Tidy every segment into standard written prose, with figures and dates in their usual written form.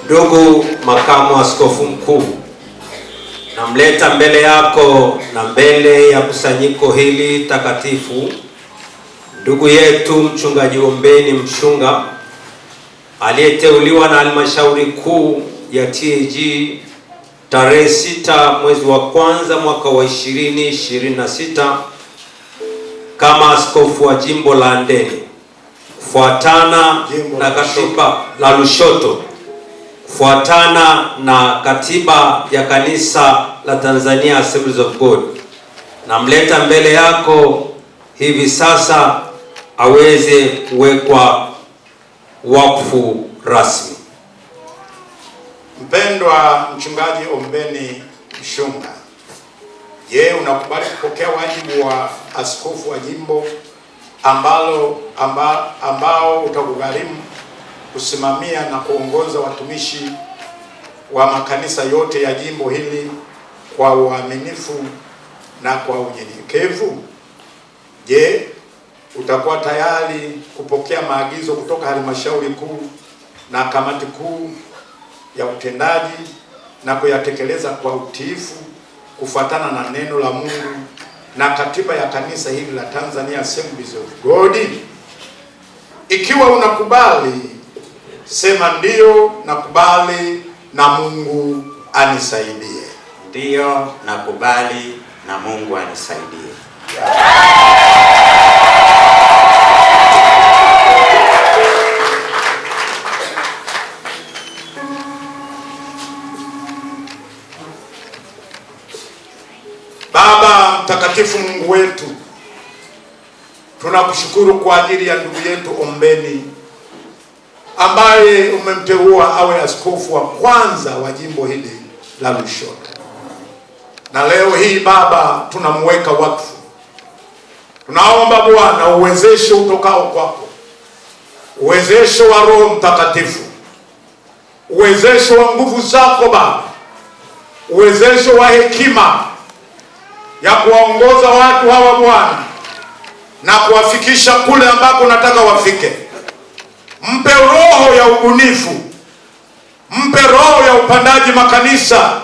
Ndugu makamu askofu mkuu, namleta mbele yako na mbele ya kusanyiko hili takatifu ndugu yetu mchungaji Ombeni Mshunga aliyeteuliwa na halmashauri kuu ya TAG tarehe 6 mwezi wa kwanza mwaka wa 2026 kama askofu wa jimbo la Handeni kufuatana na katiba la Lushoto, kufuatana na katiba ya kanisa la Tanzania Assemblies of God. Namleta mbele yako hivi sasa aweze kuwekwa wakfu rasmi. Mpendwa mchungaji Ombeni Mshunga, je, unakubali kupokea wajibu wa askofu wa jimbo ambao utakugharimu kusimamia na kuongoza watumishi wa makanisa yote ya jimbo hili kwa uaminifu na kwa unyenyekevu? Je, utakuwa tayari kupokea maagizo kutoka halmashauri kuu na kamati kuu ya utendaji na kuyatekeleza kwa utiifu kufuatana na neno la Mungu na katiba ya kanisa hili la Tanzania Assemblies of God? Ikiwa unakubali, sema ndio nakubali na Mungu anisaidie. Ndio nakubali na Mungu anisaidie. Baba mtakatifu, Mungu wetu, tunakushukuru kwa ajili ya ndugu yetu Ombeni ambaye umemteua awe askofu wa kwanza wa jimbo hili la Lushoto. Na leo hii Baba, tunamweka wakfu. Tunaomba Bwana uwezesho utokao kwako, uwezesho wa Roho Mtakatifu, uwezesho wa nguvu zako Baba, uwezesho wa hekima ya kuwaongoza watu hawa Bwana na kuwafikisha kule ambako unataka wafike. Mpe roho ya ubunifu, mpe roho ya upandaji makanisa.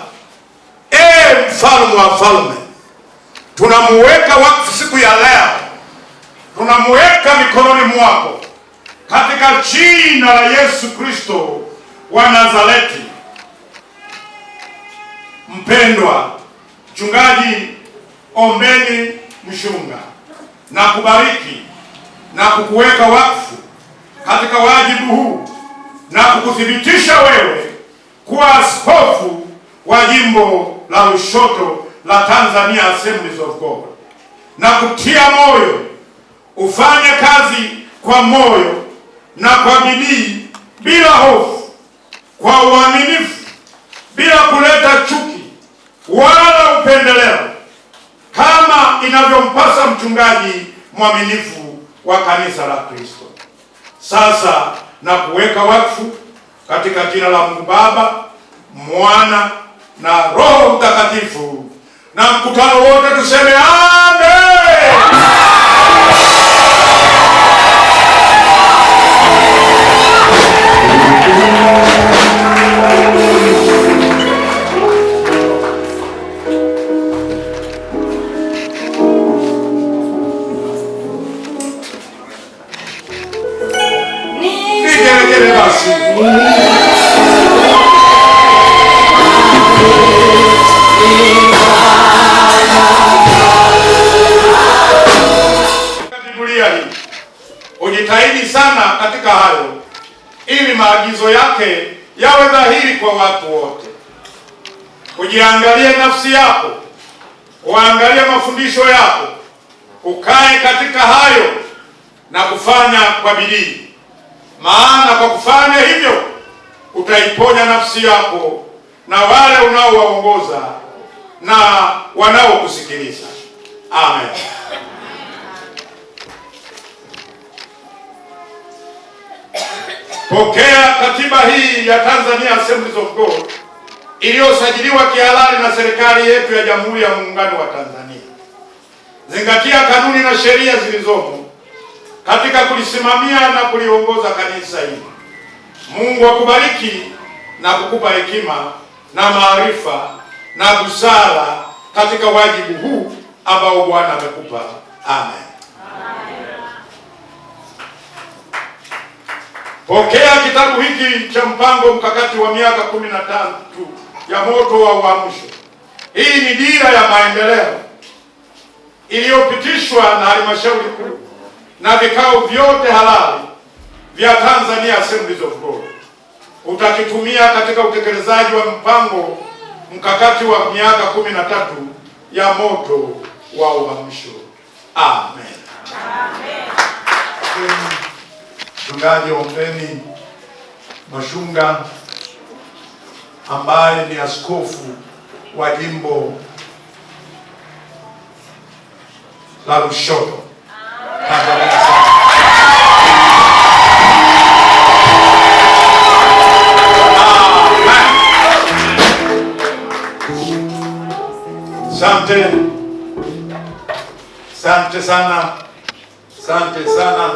Mfalme wa falme, tunamuweka wakfu siku ya leo, tunamuweka mikononi mwako katika jina la Yesu Kristo wa Nazareti. Mpendwa mchungaji Ombeni Mshunga, na kubariki na kukuweka wakfu katika wajibu huu na kukuthibitisha wewe kuwa askofu wa jimbo la Lushoto la Tanzania Assemblies of God, na kutia moyo ufanye kazi kwa moyo na kwa bidii, bila hofu, kwa uaminifu, bila kuleta chuki wala upendeleo, kama inavyompasa mchungaji mwaminifu wa kanisa la Kristo. Sasa na kuweka wakfu katika jina la Mungu Baba, Mwana na Roho Mtakatifu, na mkutano wote tuseme amen. Ujitahidi sana katika hayo ili maagizo yake yawe dhahiri kwa watu wote. Ujiangalie nafsi yako, uangalie mafundisho yako, ukae katika hayo na kufanya kwa bidii, maana kwa kufanya hivyo utaiponya nafsi yako na wale unaowaongoza na wanaokusikiliza. Amen. Pokea katiba hii ya Tanzania Assemblies of God iliyosajiliwa kihalali na serikali yetu ya Jamhuri ya Muungano wa Tanzania. Zingatia kanuni na sheria zilizomo katika kulisimamia na kuliongoza kanisa hili. Mungu akubariki na kukupa hekima na maarifa na busara katika wajibu huu ambao Bwana amekupa. Amen. Pokea kitabu hiki cha mpango mkakati wa miaka 13 ya moto wa uamsho. Hii ni dira ya maendeleo iliyopitishwa na halmashauri kuu na vikao vyote halali vya Tanzania Assemblies of God. Utakitumia katika utekelezaji wa mpango mkakati wa miaka 13 ya moto wa uamsho. Amen. Amen. Mchungaji, ombeni Mashunga ambaye ni askofu wa jimbo la Lushoto. Asante. Asante sana. Asante sana.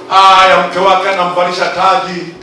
Haya, mke wake anamvalisha taji.